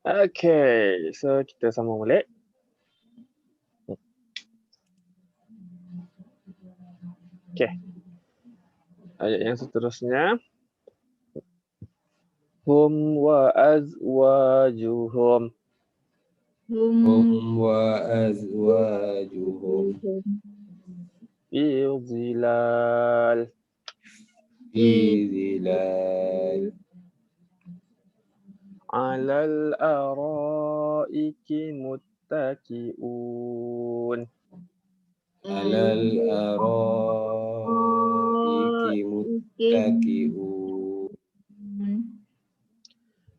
Okay, so kita sambung balik. Okay, ayat yang seterusnya. Hum wa azwajuhum هم وأزواجهم fi zilal في ظلال alal araiki muttaki'un. على الأرائك متكئون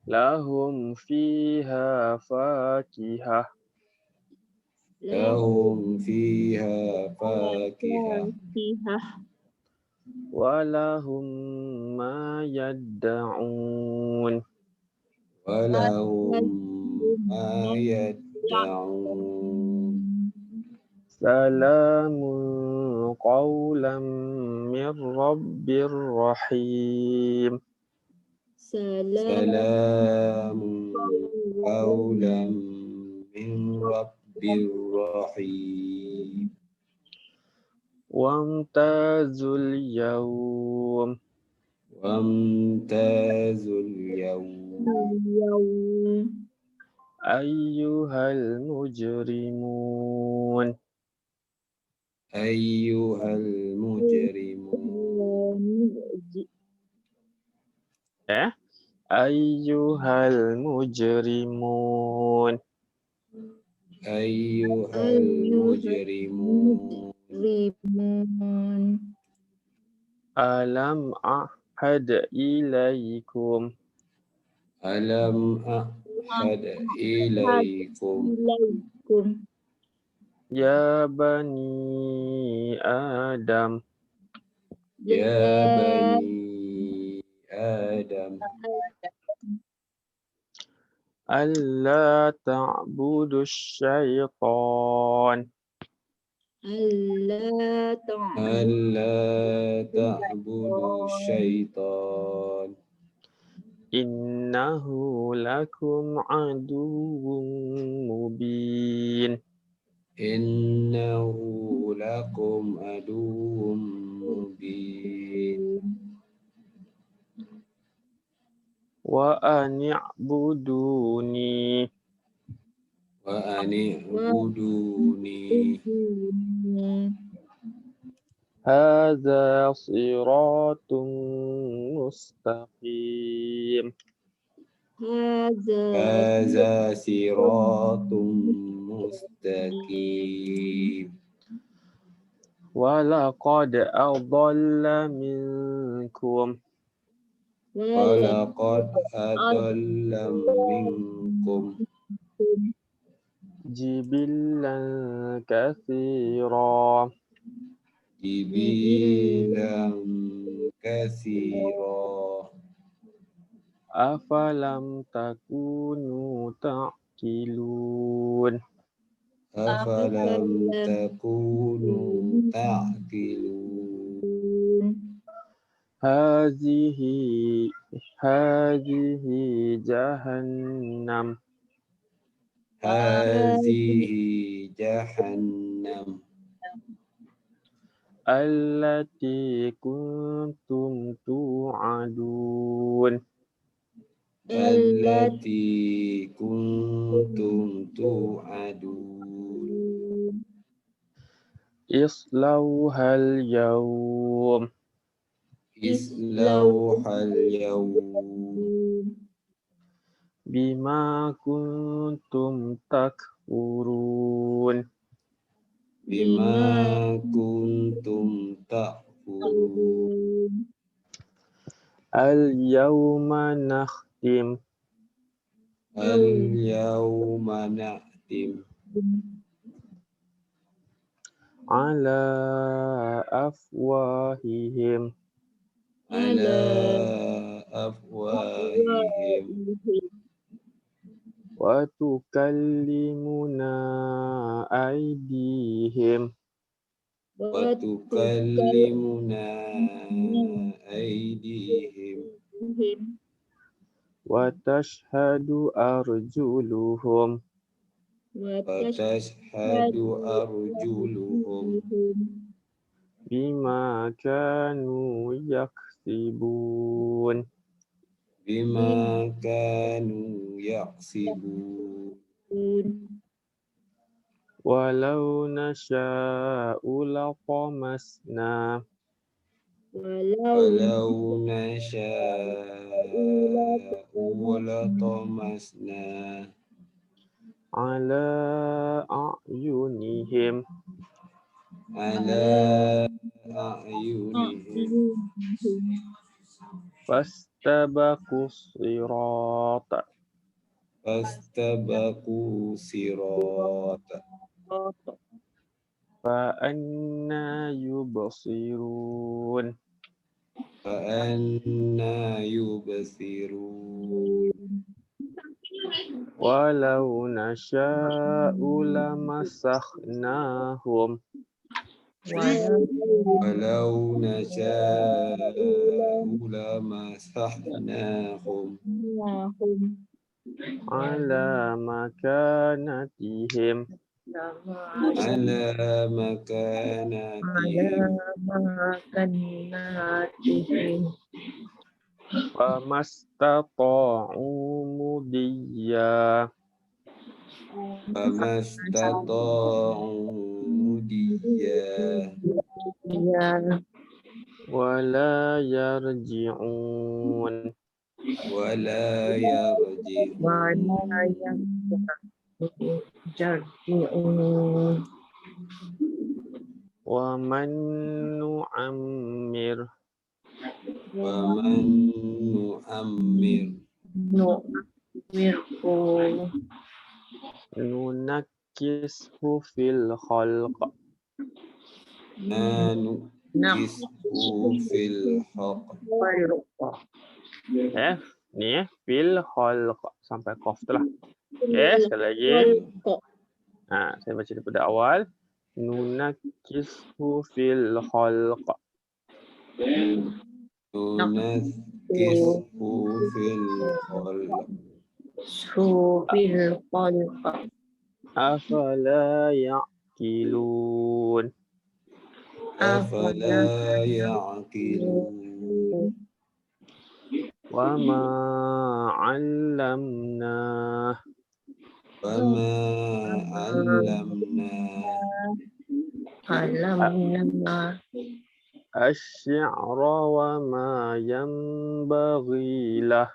Lahum fiha fakihah لهم فيها فاكهة walahum ma yadda'un. ولهم ما يدعون Salamun qawlam min rabbir rahim. سلام قولا من رب رحيم Wamtazul yawm وامتازوا اليوم ayyuhal mujrimun. أيها المجرمون Ayyuhal mujrimun. أيها المجرمون Alam ahad ilaikum ألم أعهد إليكم ya bani Adam يا بني آدم alla ta'budu syaitan ألا تعبدوا الشيطان innahu lakum aduwwun mubin. إنه لكم عدو مبين Wa ani'buduni وأن اعبدوني hadza siratun mustaqim. هذا صراط مستقيم Walaqad adalla minkum ولقد أضل منكم jibillan katsira جبيلا كثيرا afalam takunu ta'qilun. أفلم تكونوا تعقلون Hazihi jahannam هذه جهنم allati kuntum tu'adun. التي كنتم توعدون Islauhal yawm اصلوها اليوم bima kuntum takfurun. بما كنتم تكفرون Al-yawma nakhtim اليوم نختم ala afwahihim على أفواههم wa tukallimuna aydihim وتكلمنا أيديهم وتشهد أرجلهم وتشهد أرجلهم بما كانوا يكسبون بما كانوا يكسبون ولو نشاء لطمسنا ولو نشاء لطمسنا على أعينهم على أعينهم فاستبقوا الصراط فاستبقوا الصراط فأنى يبصرون فأنى يبصرون ولو نشاء لمسخناهم ولو نشاء لمسحناهم على مكانتهم على مكانتهم فما استطاعوا مضيا فما استطاعوا مضيا ولا يرجعون ولا يرجعون ومن نعمر ومن نؤمر ننكسه في الخلق ننكسه في الحق Nih fil khalq sampai qaf telah. Sekali lagi. Nah, saya baca daripada awal. Nunakishu fil khalq. ننكسه في الخلق أفلا يعقلون أفلا يعقلون وما علمناه وما علمنا الشعر وما ينبغي له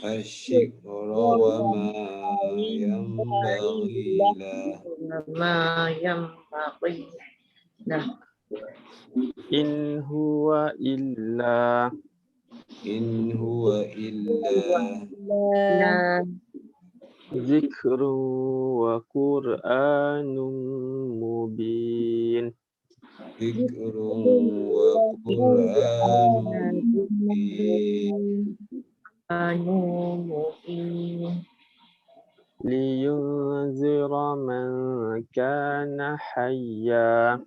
الشعر وما ينبغي له إن هو إلا ذكر وقرآن مبين ذكر وقرآن مبين لينذر من كان حيا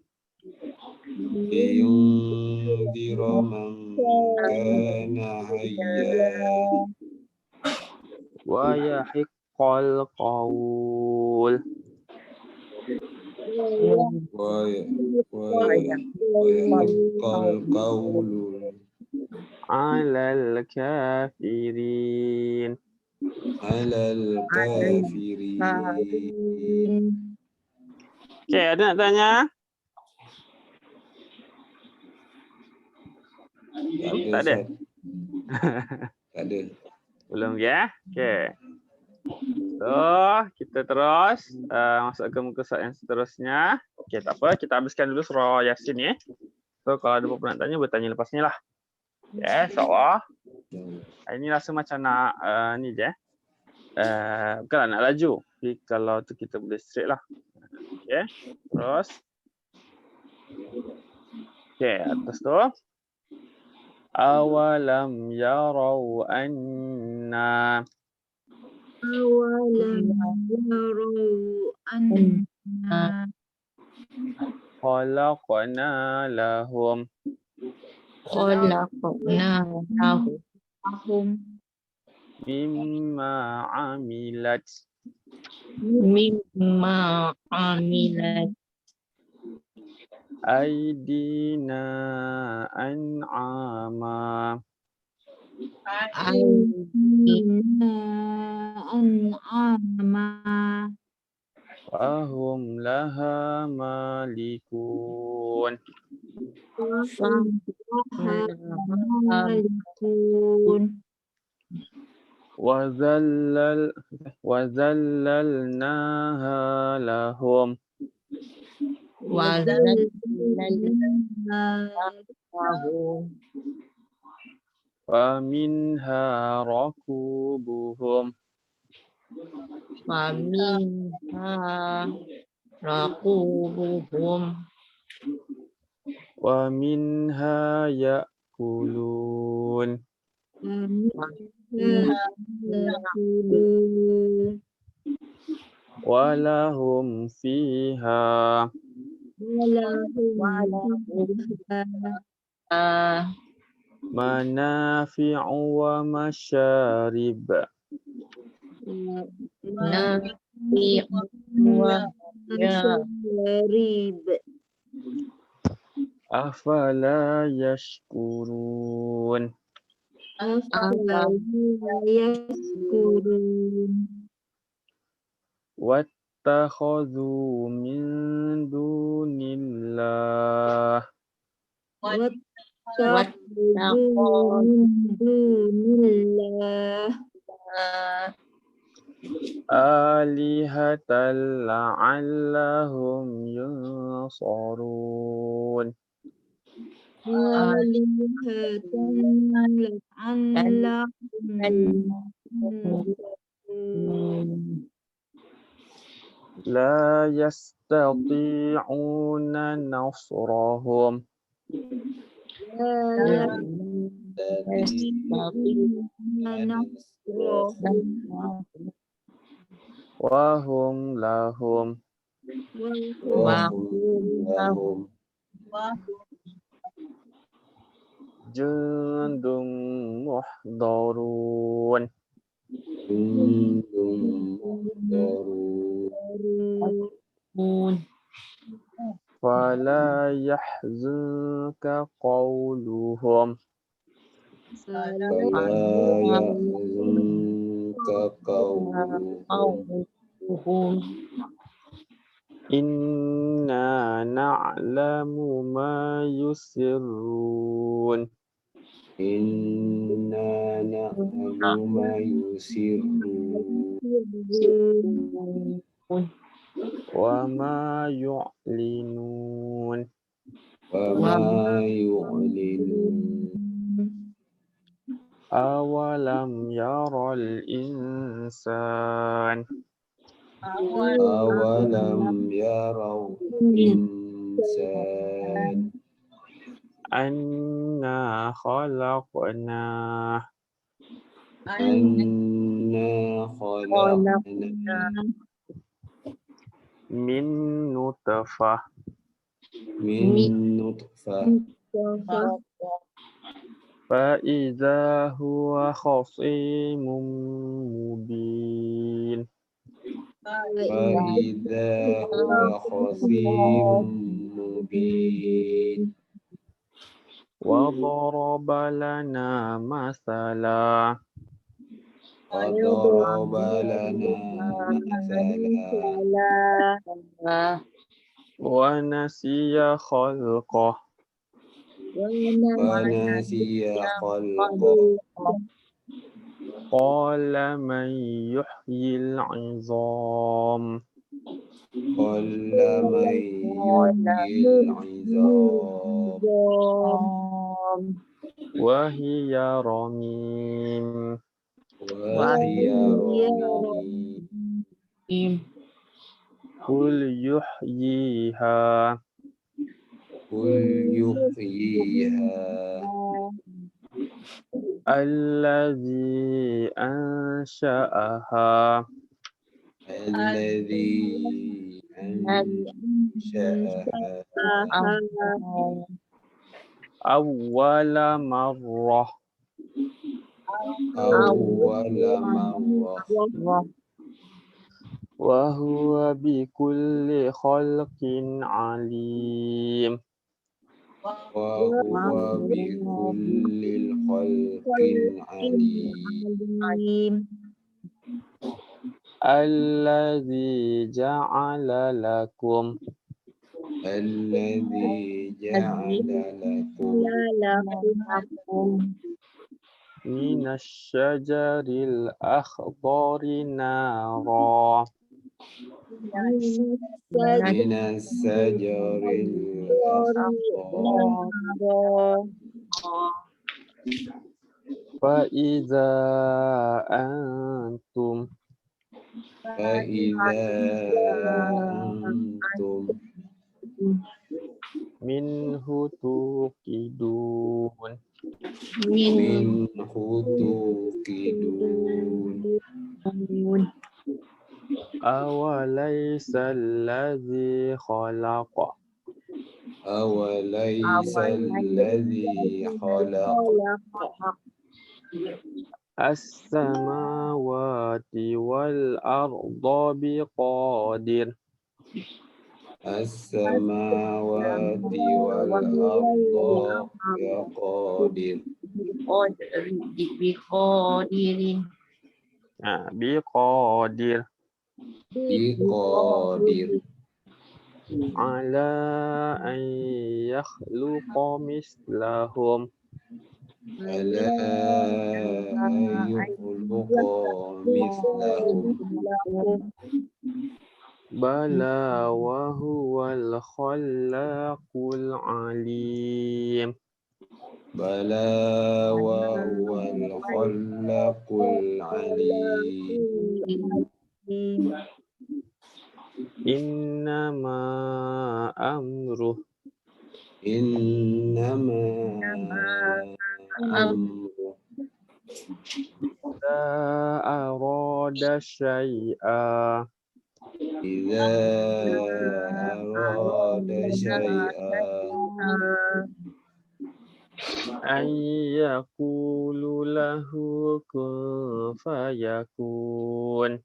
ويحق القول على الكافرين Oke, ada nak tanya? Tak ada. Tak ada. Belum ya? Oke. So, kita terus masuk ke muka surat yang seterusnya. Oke, tak apa. Kita habiskan dulu surah Yasin ya. So, kalau ada apa nak tanya, bertanya lepas ni lah. Ya, insyaAllah. Ini rasa macam nak ni je. Bukanlah nak laju. Tapi kalau tu kita boleh straight lah. Okay. Terus. Okay, atas tu. Awalam yarau anna khalaqna lahum mimma amilat مما عملت aydina an'ama أيدينا أنعاما fahum laha malikun فمالكون wazallalnaha lahum وذللنا لهم faminha rakubuhum فمنها ركوبهم wa minha ya'kulun ومنها يأكلون walahum fiha ولهم فيها manafi'u wa masyarib نفيع وشريب afala yashkurun أفلا يشكرون wattakhadhu min dunillah واتخذوا من دون الله alihatan la'allahum yunsarun آلهة لعلهم la yastati'una nasrahum لا wa hum lahum lahum jundum muhdarun jundum muhdarun fala yahzunka qawluhum fala yahzunka qawluhum inna na'lamu ma yusirrun inna na'lamu ma yusirrun wa ma yu'linun wa ma yu'linun awalam yaral insan awalam yarau insan anna khalaqna anna khalaqna min nutfah min nutfah fa idza huwa khasimun mubin فإذا هو خصيم مبين وضرب لنا مثلا وضرب لنا مثلا ونسي خلقه ونسي خلقه قال من يحيي العظام قل من يحيي العظام وهي رميم وهي رميم قل يحييها قل يحييها الذي أنشأها الذي أنشأها أول مرة awwala marrah wa huwa bikulli khalqin alim. wa huwa bikullil khalqin alim. Alladzi ja'ala lakum Alladzi ja'ala lakum minasy syajaril akhdari nara. minas sajaril akhdar Fa iza antum fa idza antum minhu tuqidun. minhu tuqidun Awalaysa allazi khalaqa awalaysa alladhi khalaqa as-samawati wal arda biqadir as-samawati wal arda biqadir biqadir biqadir ala an yakhluqa mislahum ala yukhluqa mithlahum bala wa huwal khallaqul alim. bala wa huwal khallaqul alim. Innama amruh Innama amruh idza arada syai'a idza arada syai'an an yaqulu lahu kun fayakun.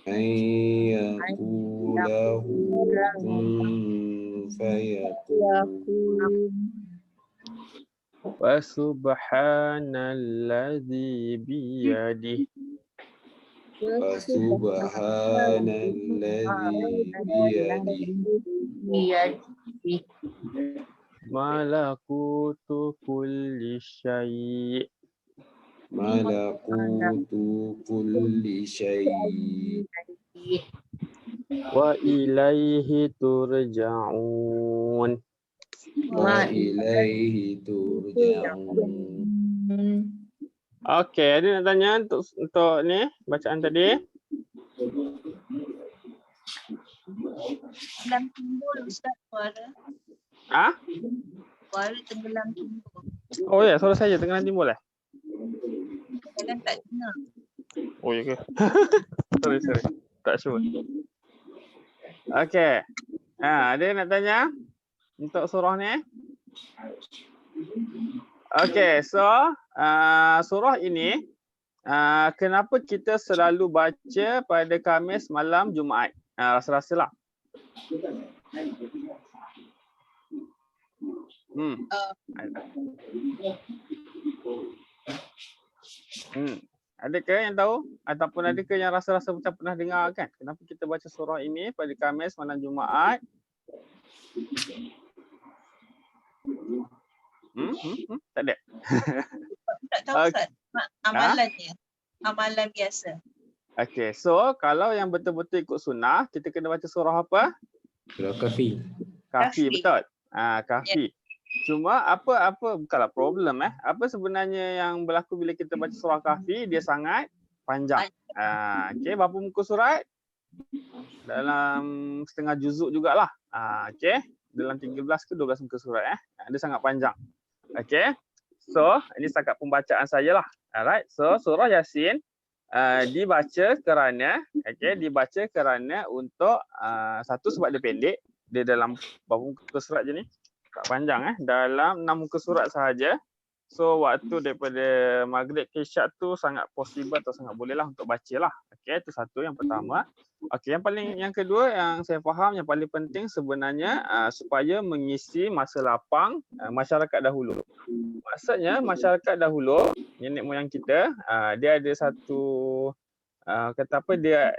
an yaqulahu kun fayakun Wa subhanalladzi biyadihi wa subhanalladzi biyadihi malakutu kulli syai' malakutu kulli syai' wa ilaihi turja'un. wa ilaihi turja'un. Okey, ada nak tanya untuk ni bacaan tadi? Tenggelam timbul Ustaz suara. Ah? Suara tenggelam timbul. Oh ya, suara saya tengah timbul eh? Kadang tak dengar. Oh ya ke? sorry. Tak sure. Okey. Ada nak tanya untuk surah ni? Okey, so surah ini kenapa kita selalu baca pada Khamis malam Jumaat? Rasa-rasalah. Adakah yang tahu ataupun adakah yang rasa-rasa macam pernah dengar kan? Kenapa kita baca surah ini pada Khamis malam Jumaat? Tak ada. Tak tahu Ustaz. Amalannya. Amalan biasa. Okey, so kalau yang betul-betul ikut sunnah, kita kena baca surah apa? Surah Kahfi. Kahfi, betul. Kahfi. Cuma apa bukanlah problem Apa sebenarnya yang berlaku bila kita baca surah Kahfi, dia sangat panjang. Okey, berapa muka surat? Dalam setengah juzuk jugalah. Okey, dalam 13 ke 12 muka surat Dia sangat panjang. Okey. So, ini setakat pembacaan saya lah. Alright. So, surah Yasin dibaca kerana untuk satu sebab dia pendek. Dia dalam berapa muka surat je ni? Tak panjang dalam 6 muka surat sahaja. So waktu daripada maghrib ke isyak tu sangat possible atau sangat boleh lah untuk baca lah. Okey, itu satu yang pertama. Okey, yang kedua yang saya faham yang paling penting sebenarnya supaya mengisi masa lapang masyarakat dahulu. Maksudnya masyarakat dahulu, nenek moyang kita, dia ada satu kata apa dia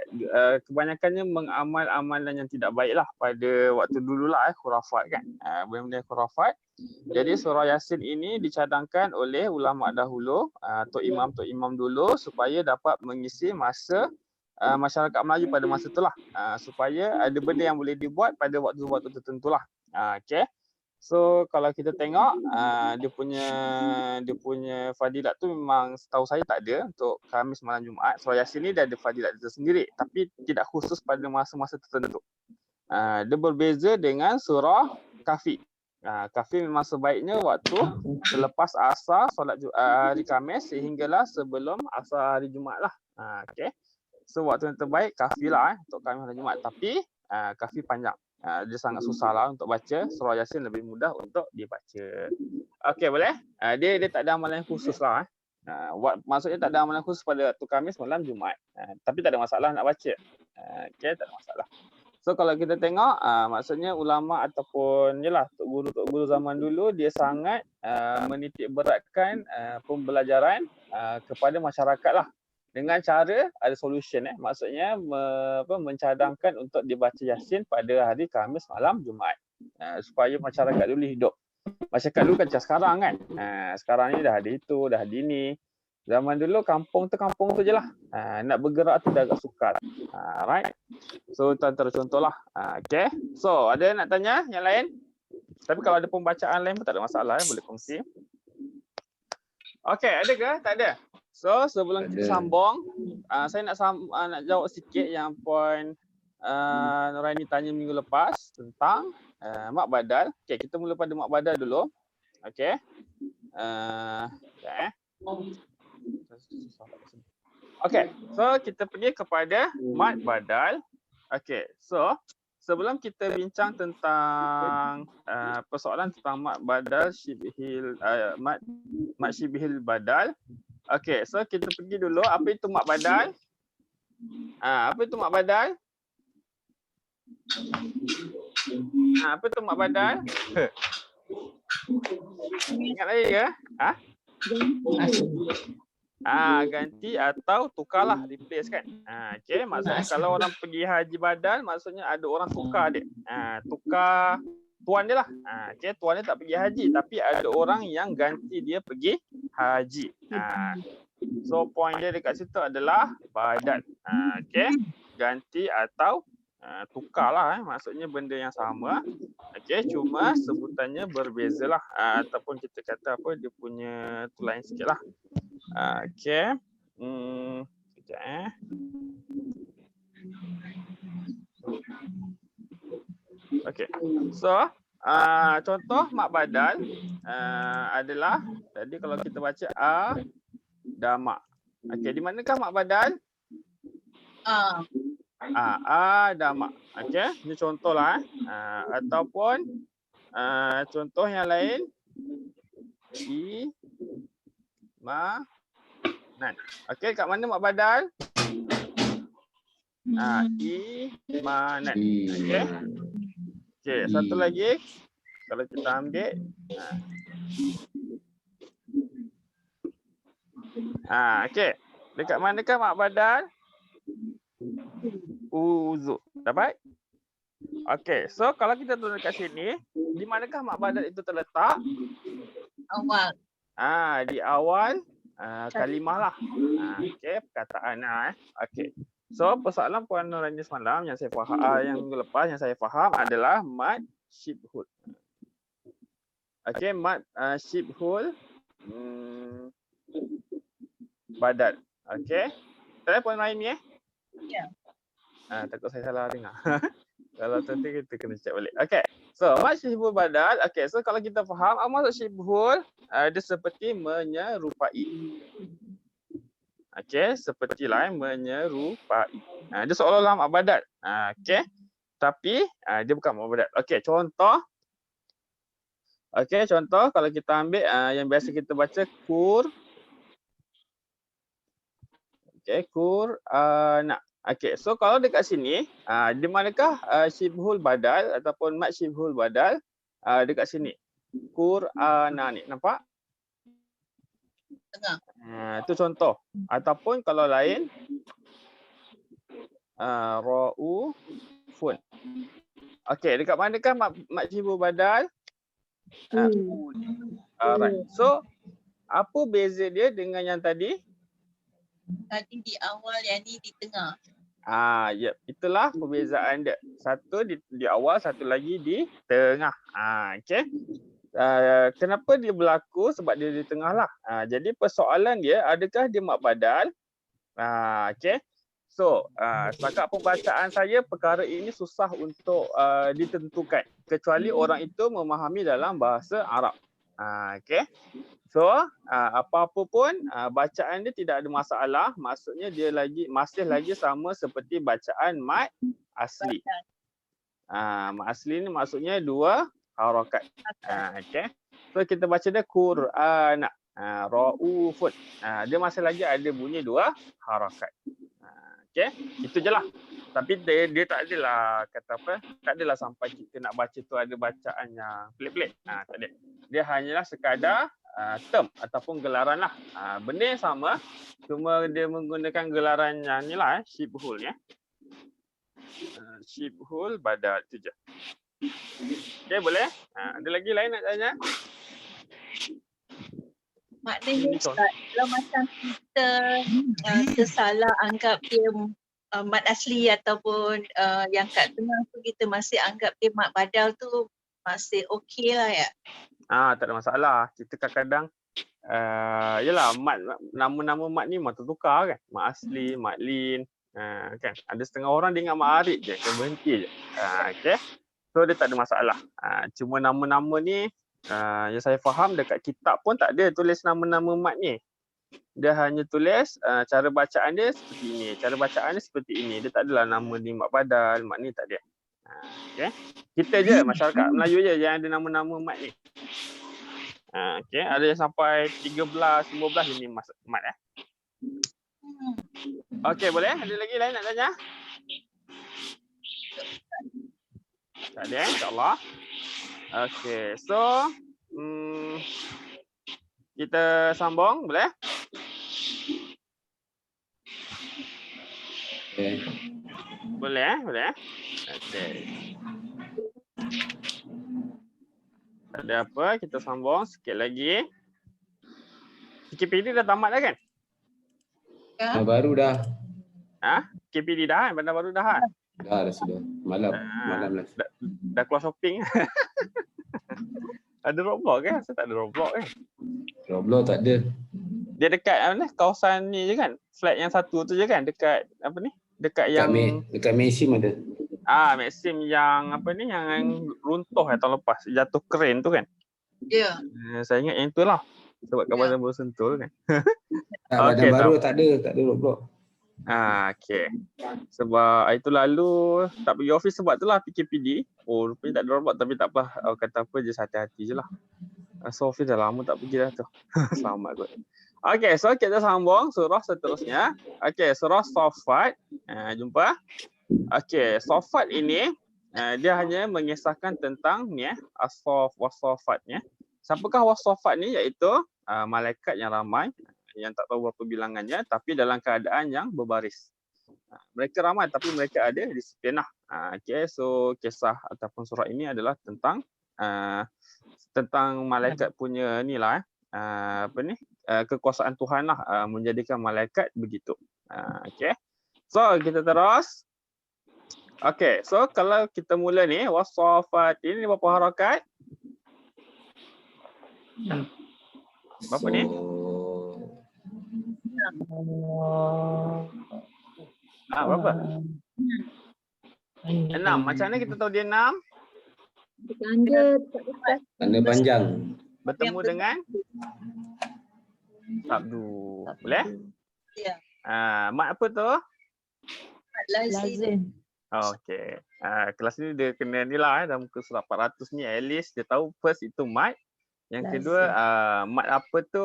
kebanyakannya mengamal amalan yang tidak baik lah pada waktu dululah khurafat kan. Benda-benda khurafat. Jadi surah Yasin ini dicadangkan oleh ulama dahulu, tok imam dulu supaya dapat mengisi masa masyarakat Melayu pada masa itulah. Supaya ada benda yang boleh dibuat pada waktu-waktu tertentulah. Okey. So kalau kita tengok dia punya fadilat tu memang setahu saya tak ada untuk Khamis malam Jumaat. Surah Yasin ni dia ada fadilat dia sendiri tapi tidak khusus pada masa-masa tertentu. Dia berbeza dengan surah Kahfi. Kahfi memang sebaiknya waktu selepas asar solat hari Khamis sehinggalah sebelum asar hari Jumaat lah. Okay. So waktu yang terbaik Kahfi lah untuk Khamis hari Jumaat. Tapi Kahfi panjang. Dia sangat susah lah untuk baca. Surah Yasin lebih mudah untuk dibaca. Okey, boleh? Dia tak ada amalan khusus lah. Maksudnya tak ada amalan khusus pada waktu Khamis malam Jumaat. Tapi tak ada masalah nak baca. Okey, tak ada masalah. So kalau kita tengok, maksudnya ulama ataupun jelah tok guru zaman dulu dia sangat menitik beratkan pembelajaran kepada masyarakat lah. Dengan cara ada solution maksudnya mencadangkan untuk dibaca Yasin pada hari Khamis malam Jumaat supaya masyarakat dulu hidup. Masyarakat dulu kan macam sekarang kan. Sekarang ni dah ada itu, dah ada ini. Zaman dulu kampung tu je lah. Nak bergerak tu dah agak sukar. Right. So itu antara contoh lah. Okay. So ada nak tanya yang lain? Tapi kalau ada pembacaan lain pun tak ada masalah boleh kongsi. Okay, ada ke? Tak ada? So sebelum kita sambung, saya nak jawab sikit yang poin Nuraini tanya minggu lepas tentang mak badal. Okay, kita mula pada mak badal dulu. Okay. Okay, so kita pergi kepada mat badal. Okay, so sebelum kita bincang tentang persoalan tentang mat badal mat syibhil badal. Okay, so kita pergi dulu. Apa itu mat badal? Apa itu mat badal? Apa itu mat badal? Ingat lagi ke? Ganti atau tukarlah, replace kan. Okay, maksudnya kalau orang pergi haji badal, maksudnya ada orang tukar dia. Tukar tuan dia lah. Okay, tuan dia tak pergi haji, tapi ada orang yang ganti dia pergi haji. So point dia dekat situ adalah badal. Okay, ganti atau tukarlah. Maksudnya benda yang sama. Okay, cuma sebutannya berbezalah. Ataupun kita kata apa, dia punya tu lain sikit lah. Okay. Sekejap Okay. So, contoh mak badal adalah tadi kalau kita baca damak. Okay, di manakah mak badal? Damak. Okay, ini contohlah. Ataupun contoh yang lain imanan. Okay, kat mana mak badal? Imanan. Okay. Okay, satu lagi. Kalau kita ambil. Okay. Dekat manakah mak badal? Uzu. Dapat? Okay, so kalau kita turun dekat sini, di manakah mak badal itu terletak? Awal. Di awal kalimah lah. Okay, perkataan. Okay. So persoalan Puan Nuraini semalam yang saya faham, yang minggu lepas yang saya faham adalah mat syibhul. Okay, mat syibhul badal. Okay. Tadi Puan Nuraini Ya. Takut saya salah dengar. Kalau nanti kita kena check balik. Okay. So, mat syibhul badal. Okay, so kalau kita faham, maksud syibhul dia seperti menyerupai. Okay, seperti lain menyerupai. Dia seolah-olah mak badal. Okay. Tapi dia bukan mak badal. Okay, contoh. Okey, contoh kalau kita ambil yang biasa kita baca kur. Okey, nak. Okey, so kalau dekat sini, di manakah syibhul badal ataupun mat syibhul badal dekat sini? Qur'ana ni, nampak? Tengah. Itu contoh. Ataupun kalau lain, ra'ufun. Okey, dekat manakah mat syibhul badal? Alright. So, apa beza dia dengan yang tadi? Tadi di awal, yang ni di tengah. Ya, itulah perbezaan dia. Satu di awal, satu lagi di tengah. Okey. Kenapa dia berlaku? Sebab dia di tengah lah. Jadi persoalan dia, adakah dia mat badal? Okey. So, setakat pembacaan saya, perkara ini susah untuk ditentukan. Kecuali orang itu memahami dalam bahasa Arab. Okey. So, apa-apa pun bacaan dia tidak ada masalah. Maksudnya dia masih lagi sama seperti bacaan mat asli. Mat asli ni maksudnya 2 harakat. Okey. So kita baca dia Qur'ana. Ra'ufun. Dia masih lagi ada bunyi 2 harakat. Okey. Itu je lah. Tapi dia tak adalah kata apa? Tak adalah sampai kita nak baca tu ada bacaan yang pelik-pelik. Tak ada. Dia hanyalah sekadar term ataupun gelaran lah. Benda yang sama, cuma dia menggunakan gelaran yang ni lah, syibhul ya. Syibhul badal tu je. Okay, boleh? Ada lagi lain nak tanya? Maknanya Ustaz, kalau macam kita tersalah anggap dia mat asli ataupun yang kat tengah tu kita masih anggap dia mat badal tu masih okey lah ya? Tak ada masalah. Kita kadang-kadang yalah nama-nama mat ni mat tertukar kan. Mat asli, mat lin. Kan. Ada setengah orang dia ingat mat arid je, kan berhenti je. Okey. So dia tak ada masalah. Cuma nama-nama ni yang saya faham dekat kitab pun tak ada tulis nama-nama mat ni. Dia hanya tulis cara bacaan dia seperti ini, cara bacaan dia seperti ini. Dia tak adalah nama ni mat badal, mat ni tak ada. Okey. Kita je masyarakat Melayu je yang ada nama-nama mat ni. Okey, ada yang sampai 13, 15 ini mat eh. Okey, boleh? Ada lagi lain nak tanya? Tak ada, insya-Allah. Okey, so kita sambung, boleh? Boleh, boleh. Okey. Tak ada apa, kita sambung sikit lagi. KPD dah tamat dah kan? Baru dah. KPD dah kan? Bandar Baru dah kan? Dah sudah. Malam lah. Dah keluar shopping. Ada Roblox kan? Saya tak ada Roblox kan? Roblox tak ada. Dia dekat mana? Kawasan ni je kan? Flat yang satu tu je kan? Dekat apa ni? Dekat yang dekat Maxim ada. Maxim yang apa ni? Yang runtuh tahun lepas. Jatuh keren tu kan? Ya. Saya ingat yang tu lah. Sebab kawasan Baru Sentul kan? Bandar Baru tak ada Roblox. Okey. Sebab hari tu lalu tak pergi office sebab tu lah PKPD. Rupanya tak ada Roblox tapi tak apa. Kata apa je, hati-hati je lah. So office dah lama tak pergi dah tu. Selamat kot. Okey, so kita sambung surah seterusnya. Okey, surah Saffat. Jumpa. Okey, Saffat ini dia hanya mengisahkan tentang ni as-saff was-saffat ya. Siapakah was-saffat ni? Iaitu malaikat yang ramai yang tak tahu berapa bilangannya tapi dalam keadaan yang berbaris. Mereka ramai tapi mereka ada disiplin lah. Okay, so kisah ataupun surah ini adalah tentang malaikat punya ni lah kekuasaan Tuhan lah menjadikan malaikat begitu. Okay, so kita terus. Okay, so kalau kita mula ni was-saffat ini berapa harakat? Berapa ni? 6. Berapa? 6. Macam mana kita tahu dia 6? Tanda panjang. Bertemu dengan sabdu. Boleh? Ya. Mat apa tu? Lazim. Okey. Kelas ni dia kena ni lah dalam muka surat 400 ni at least dia tahu first itu mat. Yang kedua mat apa tu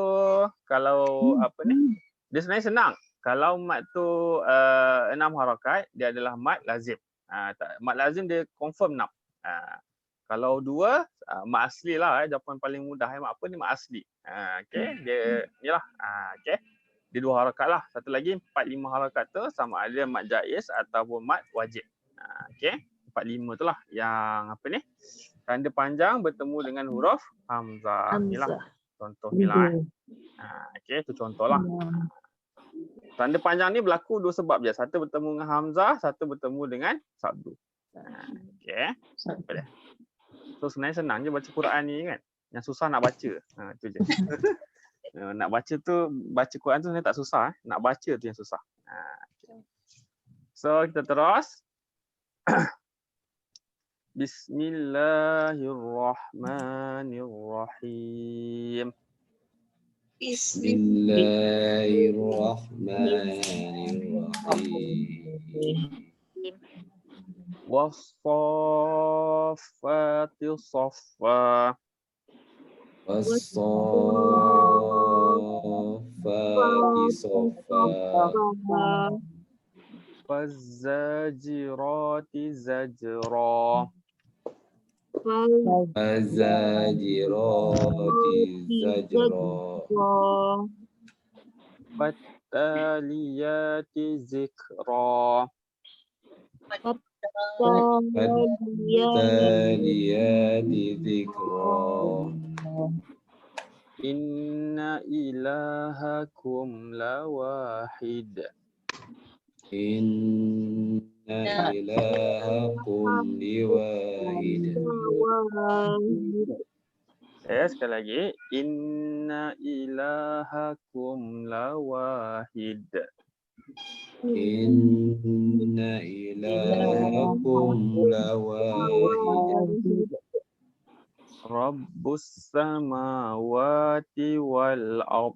kalau apa ni? Dia sebenarnya senang. Kalau mat tu 6 harakat dia adalah mat lazim. Mat lazim dia confirm 6. Kalau 2 mat asli lah jawapan paling mudah mat apa ni mat asli. Okey dia nilah. Okey. Dia 2 harakat lah. Satu lagi 4 5 harakat tu sama ada mat jaiz ataupun mat wajib. Okey. 4 5 tu lah yang apa ni? Tanda panjang bertemu dengan huruf hamzah. Inilah contoh ni lah. Okey, itu contoh lah. Tanda panjang ni berlaku 2 sebab je. Satu bertemu dengan hamzah, satu bertemu dengan sabdu. Okey. So sebenarnya senang je baca Quran ni kan. Yang susah nak baca. Itu je. Nak baca tu, baca Quran tu sebenarnya tak susah. Nak baca tu yang susah. Okay. So kita terus. Bismillahirrahmanirrahim. Bismillahirrahmanirrahim. Wassafati saffa. Wassafati saffa. Fazzajirati zajra. Fazzajirati zajra. Fattaliyati zikra. Fattaliyati zikra. Inna ilahakum lawahid. Inna ilahakum liwahid. Sekali lagi. Inna ilahakum lawahid. Inna ilahakum lawahid. Rabbus samawati wal ard.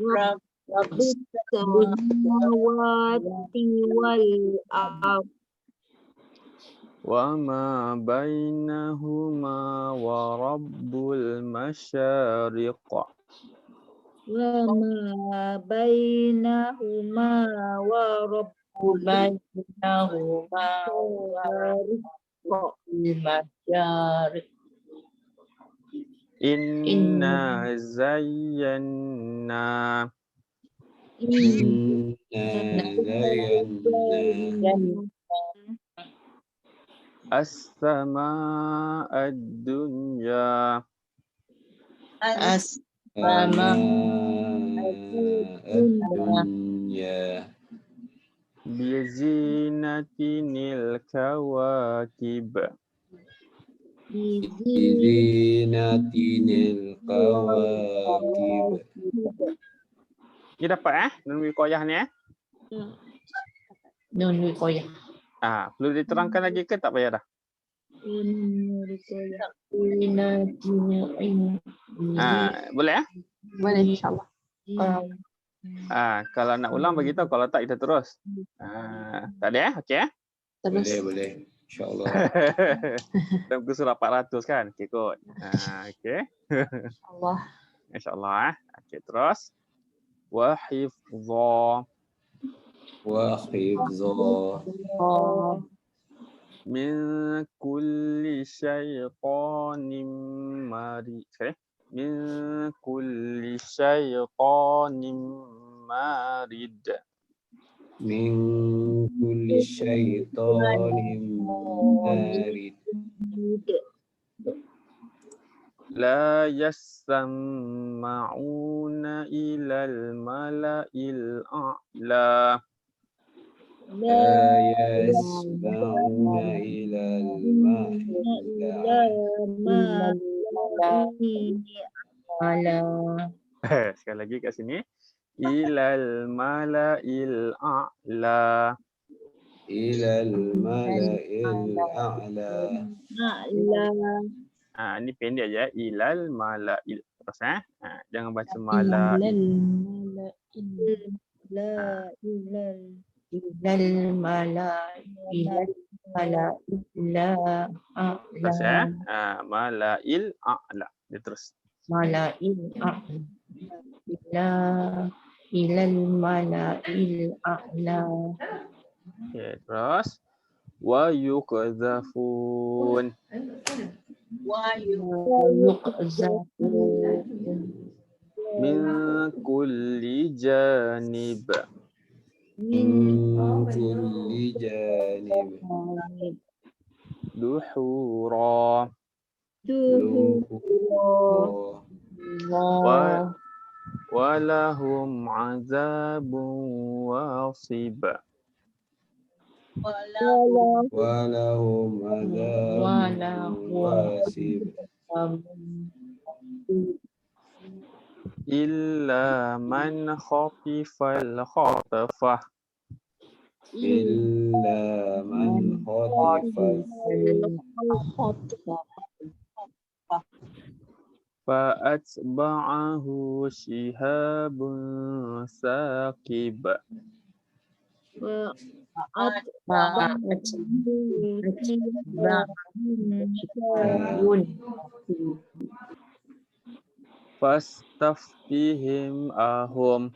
Rabbus samawati wal ard. Wa ma bainahuma wa rabbul masyariq. Wa ma bainahuma wa rabbul masyariq. Inna zayyana. As-samaa ad-dunya. Ad-dunya. Bizinatinil kawakib. Bizinatinil kawakib. Ni dapat Nun wiqayah ni Nun wiqayah. Perlu diterangkan lagi ke tak payah dah? Boleh Boleh insyaAllah. Kalau nak ulang bagi tahu, kalau tak kita terus. Tak ada okey Terus. Boleh. InsyaAllah. Dalam muka surat 400 kan? Okey kot. Okey. Allah. InsyaAllah Okey terus. Wa hifdha. Wa hifdha. Min kulli syaiqanin marid. Min kulli syaiqanin marid. Min kulli syaitanin marid. La yasma'una ilal mala'il a'la. La yasma'una ilal mala'il a'la. Sekali lagi kat sini. Ilal mala'il a'la. Ilal mala'il a'la. Ni pendek je ilal mala'il. Terus jangan baca mala'il. ilal mala illa Terus ya. a'la Mala'il a'la. Dia terus. mala illa ilal mala a'la Okey, terus. Wa yuqdzafun yuqzafun min kulli janib. من كل جانب Duhura. دحورا Walahum azabun wasib. ولهم عذاب واسع Illa man khafifal khatafah. إلا من خطف Fa'atba'ahu shihabun saqib. Fastaftihim ahum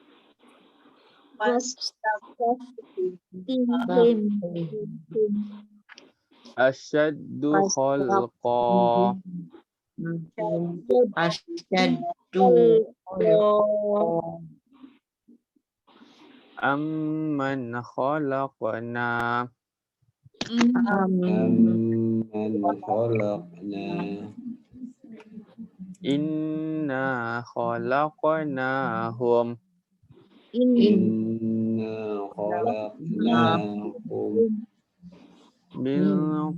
asyaddu khalqa amman khalaqna أمن خلقنا inna khalaqnahum إنا خلقناكم min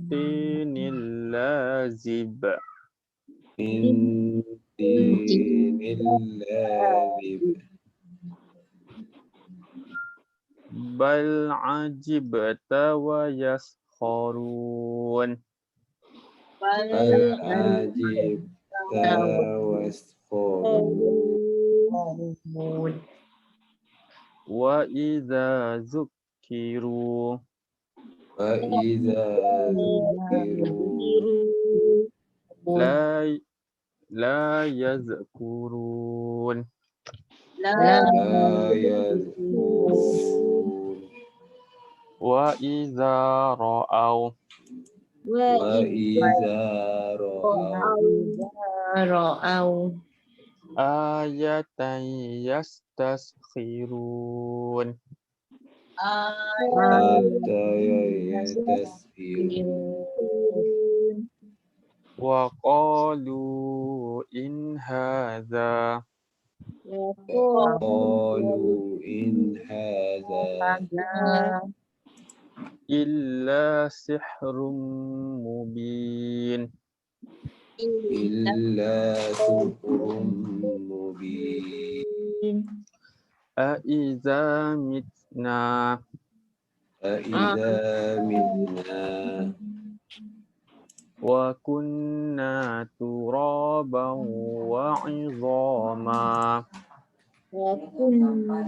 tinil lazib. من طين لازب Bal ajibta wa yaskharun. بل عجبت واسخرون Wa idza zukkiru وإذا ذكروا la yazkurun. لا يذكرون Wa idza ra'aw وإذا رأوا ayatan yastaskhirun. حتى يستسخرون Wa qalu in hadza قالوا إن هذا illa sihrun mubin. إلا سحر مبين Aiza mitna فإذا متنا wa kunna turaban wa izama وكنا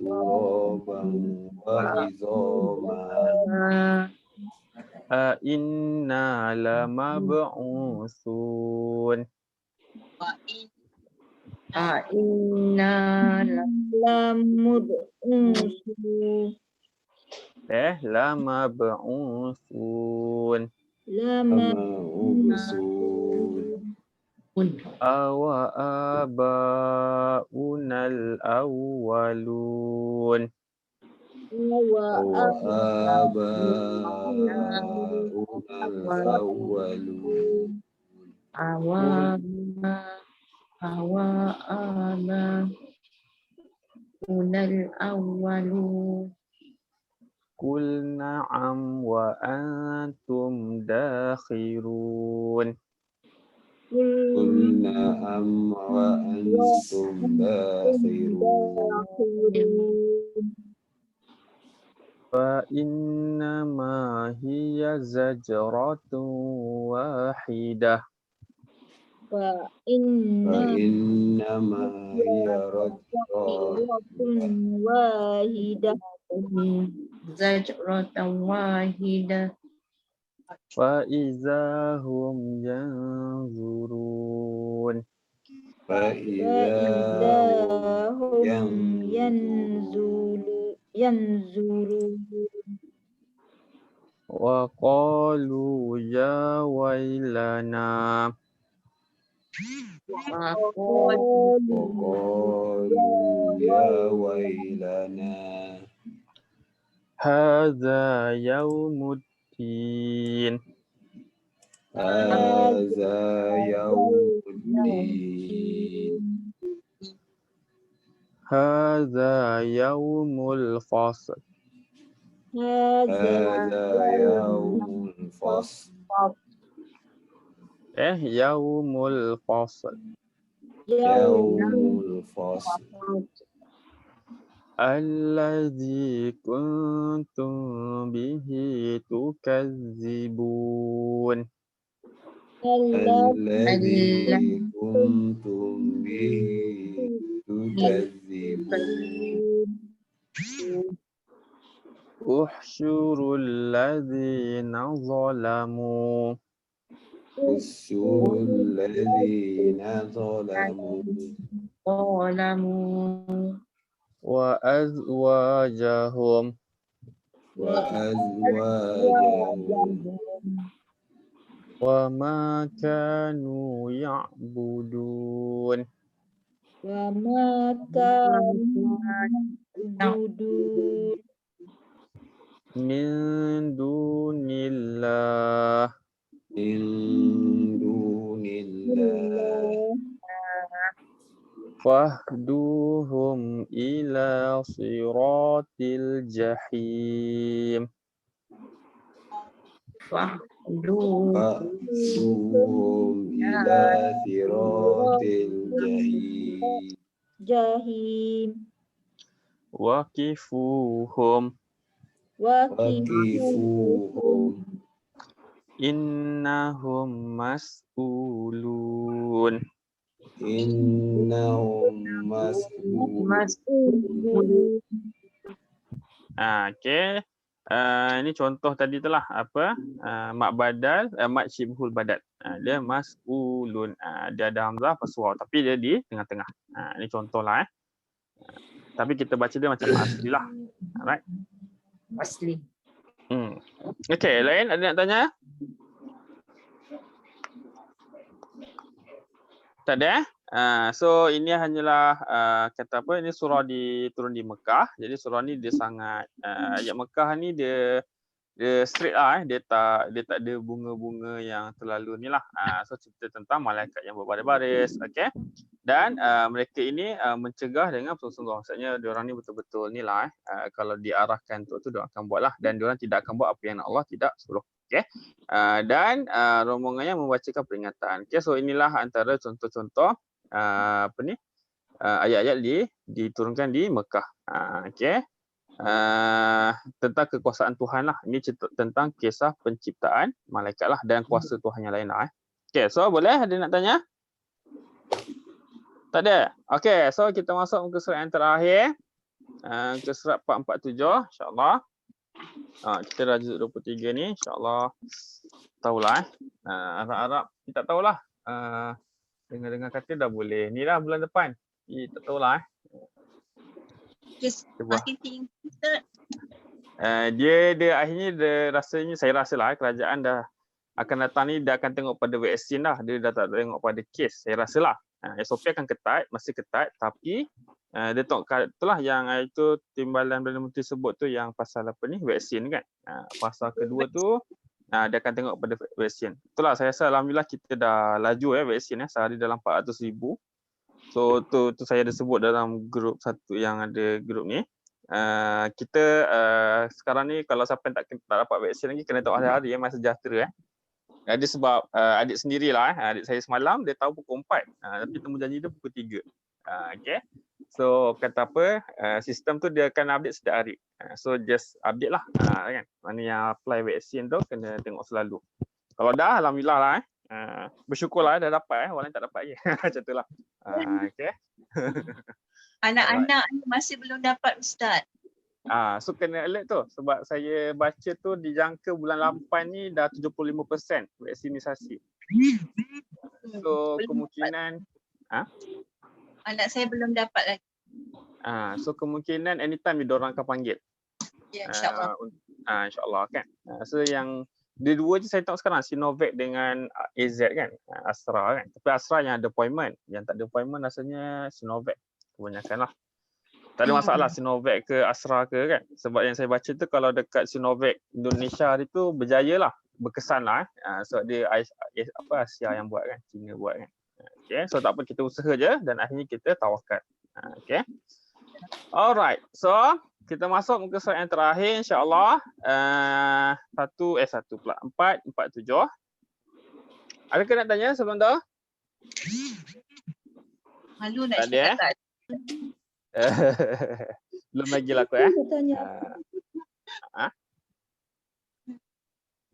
ترابا وعظاما a inna lamab'usun. Inna lamud'usun Lamab'usun. أما أبصون Awa aba'unal awwalun. أو آباؤنا الأولون unal awwalun Qul na'am wa antum dakhirun. قل نعم وأنتم داخرون Fa innama hiya zajratun wahidah. فإنما هي واحدة زجرة واحدة فإذا هم ينظرون فإذا هم ينظرون وقالوا يا ويلنا وقالوا يا ويلنا هذا يوم الدين هذا يوم الدين هذا يوم الفصل هذا يوم الفصل يوم الفصل يوم الفصل الذي كنتم به تكذبون الذي كنتم به تكذبون احشروا الذين ظلموا احشروا الذين ظلموا وأزواجهم وما كانوا يعبدون من دون الله من دون الله فاهدوهم إلى صراط الجحيم فاهدوهم إلى صراط الجحيم وقفوهم إنهم مسؤولون إنهم مسؤولون. Okey. Ini contoh tadi tu lah apa? Mak badal, mak syibhul badal. Dia mas'ulun. Dia ada hamzah paswa tapi dia di tengah-tengah. Ini contoh lah Tapi kita baca dia macam asli lah. Alright. Asli. Okey, lain ada nak tanya? Tak ada. So ini hanyalah kata apa, ini surah turun di Mekah. Jadi surah ni dia sangat ayat Mekah ni dia straight lah dia tak ada bunga-bunga yang terlalu ni lah. So cerita tentang malaikat yang berbaris-baris, okey. Dan mereka ini mencegah dengan sungguh-sungguh. Maksudnya diorang ni betul-betul ni lah kalau diarahkan tu diorang akan buat lah, dan diorang tidak akan buat apa yang Allah tidak suruh. Okay. Dan rombongannya membacakan peringatan. Okay, so inilah antara contoh-contoh ayat-ayat diturunkan di Mekah. Okay. Tentang kekuasaan Tuhan lah. Ini cerita tentang kisah penciptaan malaikat lah dan kuasa Tuhan yang lain lah. Okay, so boleh ada nak tanya? Tak ada? Okay, so kita masuk ke surat yang terakhir. Ke surat 447 insyaAllah. Kita dah juzuk 23 ni, insyaAllah tahulah Arab-Arab ni tak tahulah. Dengar-dengar kata dah boleh. Ni dah bulan depan. Tak tahulah dia akhirnya rasanya saya rasalah kerajaan dah akan datang ni, dia akan tengok pada vaksin dah. Dia dah tak tengok pada kes. Saya rasalah. SOP akan ketat, masih ketat, tapi dia tengok itulah yang itu Timbalan Perdana Menteri sebut tu yang pasal apa ni, vaksin kan. Pasal kedua tu dia akan tengok pada vaksin. Itulah saya rasa alhamdulillah kita dah laju vaksin sehari dalam 400,000. So tu saya ada sebut dalam grup satu yang ada grup ni. Kita sekarang ni kalau siapa tak dapat vaksin lagi kena tengok hari-hari masa sejahtera Ada sebab adik sendirilah adik saya semalam dia tahu pukul 4 tapi temu janji dia pukul 3. Okay. So kata apa sistem tu dia akan update setiap hari. So just update lah kan. Mana yang apply vaksin tu kena tengok selalu. Kalau dah alhamdulillah lah Bersyukurlah dah dapat orang lain tak dapat je. Macam itulah. Okey. Anak-anak ni masih belum dapat Ustaz. So kena alert tu sebab saya baca tu dijangka bulan 8 ni dah 75% vaksinisasi. So Belum kemungkinan anak saya belum dapat lagi. So kemungkinan anytime diorang akan panggil. Ya, insya-Allah. InsyaAllah kan. So yang dia dua je saya tahu sekarang, Sinovac dengan AZ kan, Astra kan. Tapi Astra yang ada appointment, yang tak ada appointment rasanya Sinovac kebanyakan lah. Tak ada masalah Sinovac ke Astra ke kan. Sebab yang saya baca tu kalau dekat Sinovac Indonesia hari tu berjaya lah, berkesan lah. Sebab dia Asia yang buat kan, China buat kan. Okay, so tak apa, kita usaha je dan akhirnya kita tawakal. Okay. Alright, so kita masuk muka surat yang terakhir insya-Allah. 4, 7. Adakah nak tanya sebelum tu? Malu nak Tak ada, cakap tak. Belum lagi lah aku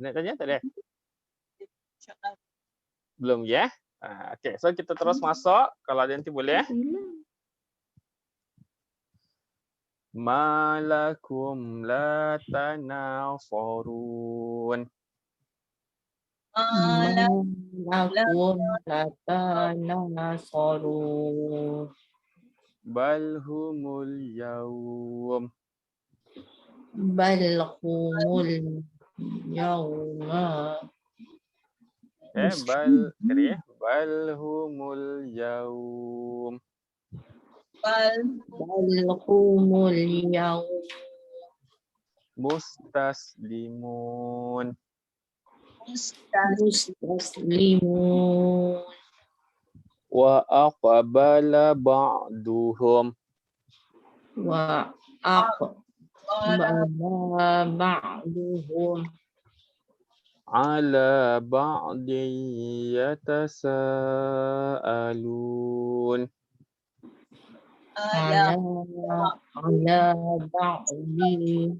Nak tanya tak ada? InsyaAllah. Belum ya? Okay, so kita terus masuk. Kalau ada nanti boleh. Malakum la tanafarun. Malakum latanasaru. Balhumul yawm. Balhumul yawma. Balhumul yawm. Balhumul yawm. Mustaslimun. Mustaslimun. Wa aqbala ba'duhum. Wa aqbala ba'duhum Ala ba'di yatasa'alun. ala ba'di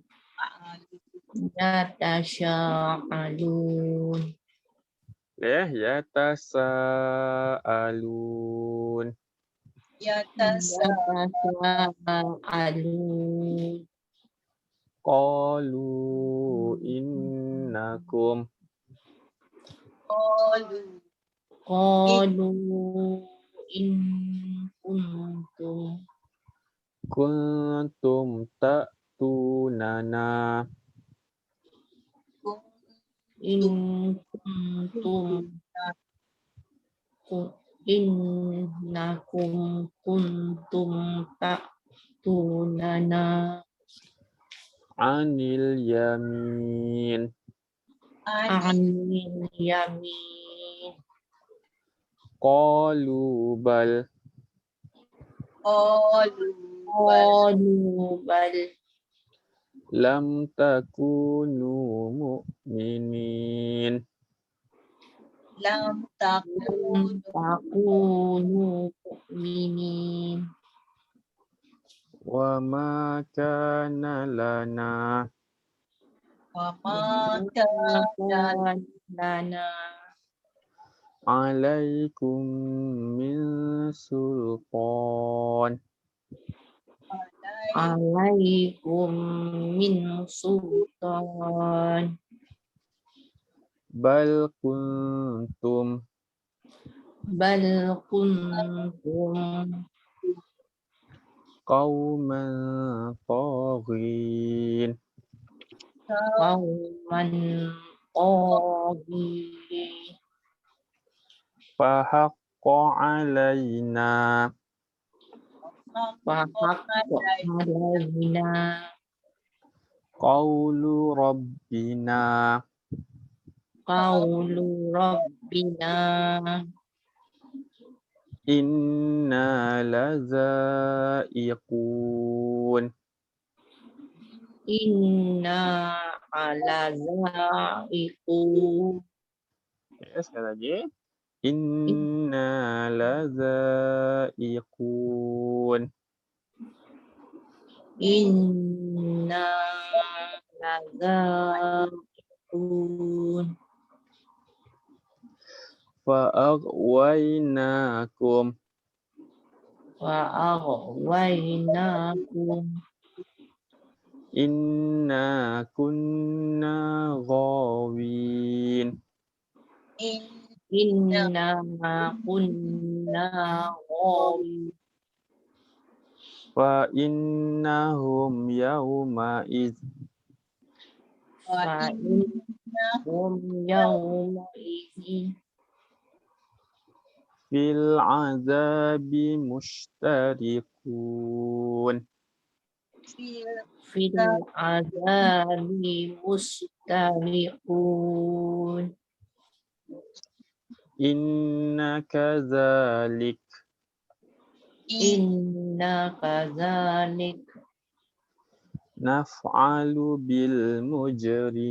yatasa'alun. Yatasa'alun. Yatasa'alun. Qalu innakum. Qalu in kuntum ta'tunana. Innakum kuntum ta'tunana Anil yamin. anil yamin. Qalu bal. Qalu bal Lam takunu mu'minin. Lam takunu mu'minin. Wa ma kana lana. Lana Alaikum min sultan. alaikum min sultan. Bal kuntum qauman taghin. Qauman taghin. Fahaqqa alaina. Qawlu rabbina. Inna lazaiqun. Inna lazaiqun. Sekali lagi. Inna lazaiqun. Inna lazaiqun. فأغويناكم فأغويناكم إنا كنا غاوين إنا كنا غاوين فإنهم يومئذ فإنهم يومئذ في العذاب مشتركون في العذاب مشتركون إن كذلك إنا كذلك نفعل بالمجرمين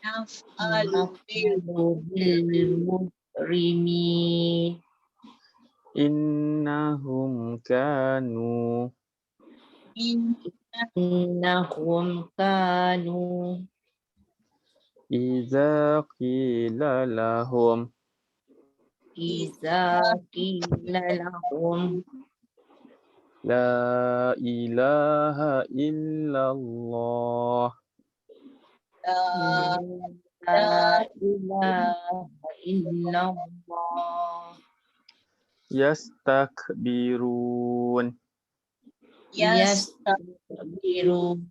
نفعل بالمجرمين إنهم كانوا إنهم كانوا إذا قيل لهم إذا قيل لهم لا إله إلا الله لا إله إلا الله يستكبرون يستكبرون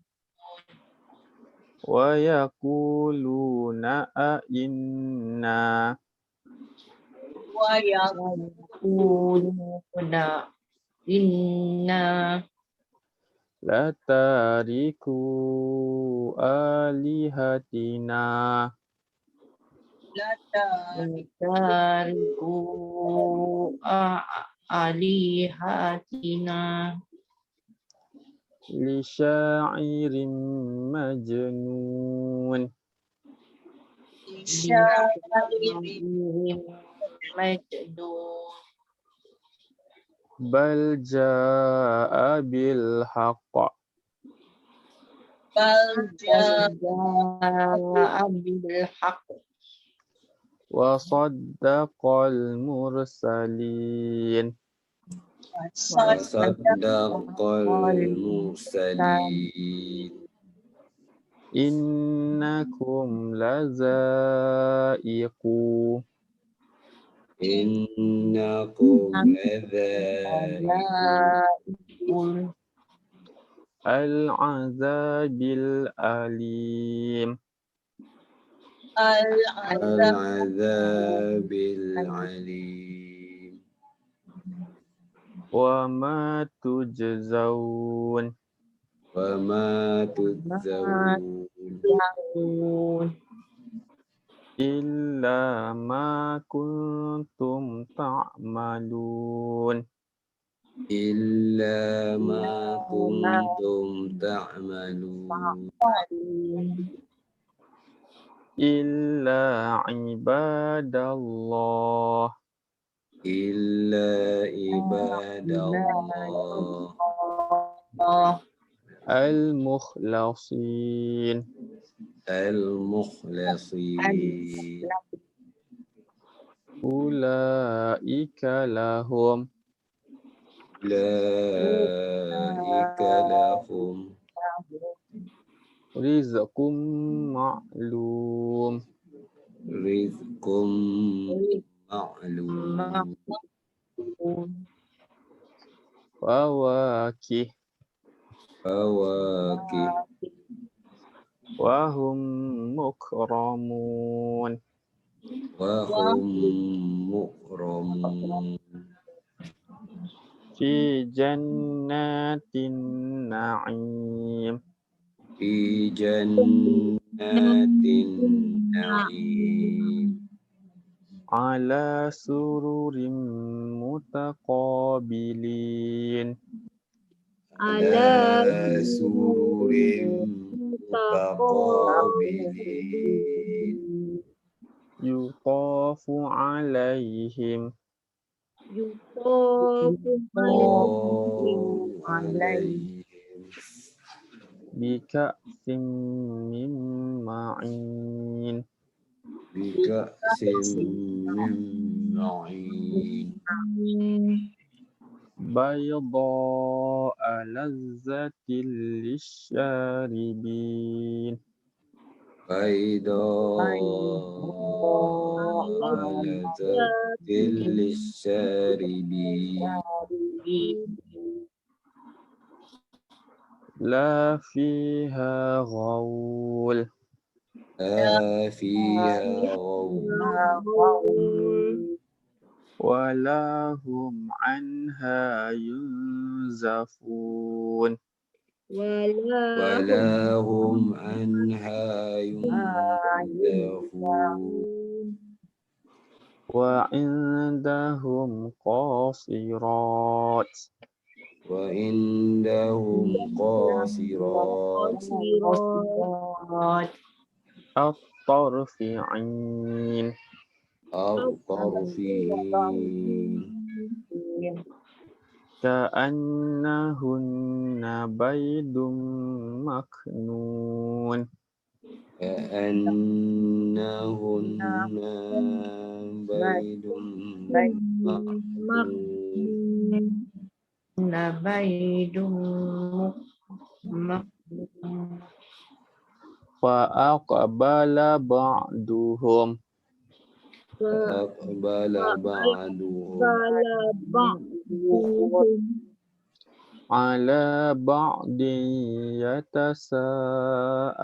ويقولون أئنا ويقولون إنا لتاركو آلهتنا تاركوا آلهتنا لشاعر مجنون لشاعر مجنون بل جاء بالحق جاء بالحق وصدق المرسلين وصدق المرسلين إنكم لذائقو إنكم لذائقون العذاب الأليم العذاب العليم وما تجزون وما تجزون إلا ما كنتم تعملون إلا ما كنتم تعملون إلا عباد الله إلا عباد الله المخلصين المخلصين أولئك لهم أولئك لهم رزق معلوم رزق معلوم فواكه وهم مكرمون وهم مكرمون في جنات النعيم في جنات النعيم على سرر متقابلين على سرر متقابلين يطاف عليهم عليهم بكأس من معين بكأس من معين بيضاء لذة للشاربين بيضاء لذة للشاربين لا فيها غول لا فيها غول ولا هم عنها ينزفون ولا هم عنها ينزفون وعندهم قاصرات وعندهم قاصرات الطرف عين الطرفين كأنهن بيض مكنون كأنهن بيض مكنون بيض فأقبل بعضهم فأقبل بعضهم على بعض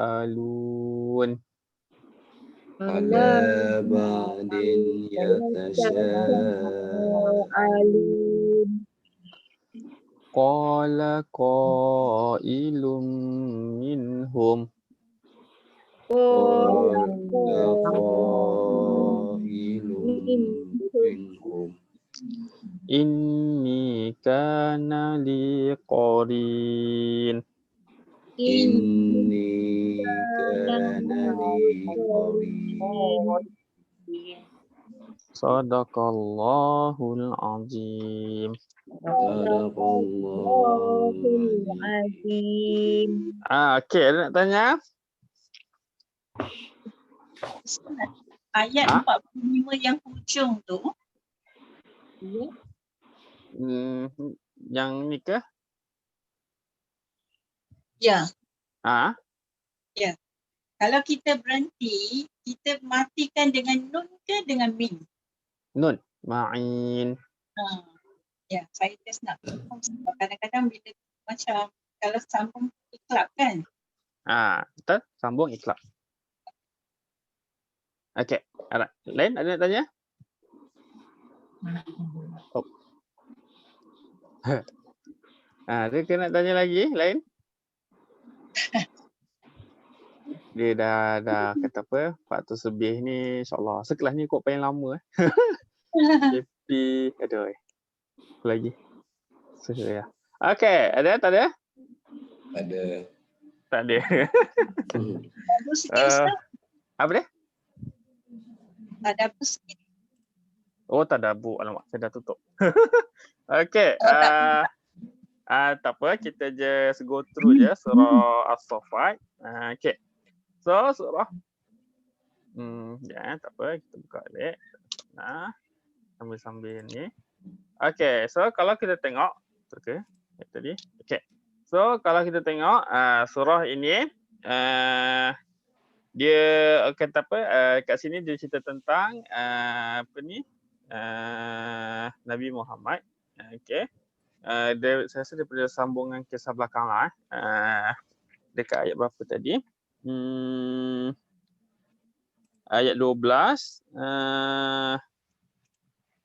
يتساءلون على بعض يتساءلون قال قائل منهم قال قائل منهم إني كان لي قرين إني كان لي قرين صدق الله العظيم. صدق الله العظيم. Okey, ada nak tanya? Ayat Ha? 45 yang hujung tu, Yang ni ke? ya, Ha? kalau kita berhenti, kita matikan dengan nun ke dengan min? Nun. Ma'in. Ya, saya just nak confirm sebab kadang-kadang bila macam kalau sambung iklab kan. Betul? Sambung ikhlas. Okey. Alright. Lain ada nak tanya? Oh. Ada ke nak tanya lagi? Lain? Dia dah kata apa? Faktor sebih ni insyaAllah. Sekelas ni kot paling lama. KP. Aduh. Apa lagi? Sudah. Okey. Ada? Tak ada? Ada. Tak ada. Ada sikit Ustaz. Apa dia? Ada apa sikit. Oh, tak ada bu. Alamak, saya dah tutup. Okey. Tak apa. Kita just go through je surah As-Saffat. Okey. So, surah. Tak apa. Kita buka balik. Sambil-sambil ni. Okey. So, kalau kita tengok. Okey. Tadi. Okey. So, kalau kita tengok surah ini. Dia kata apa? Kat sini dia cerita tentang apa ni? Nabi Muhammad. Okey. Saya rasa daripada sambungan kisah belakang lah. Dekat ayat berapa tadi? Ayat 12.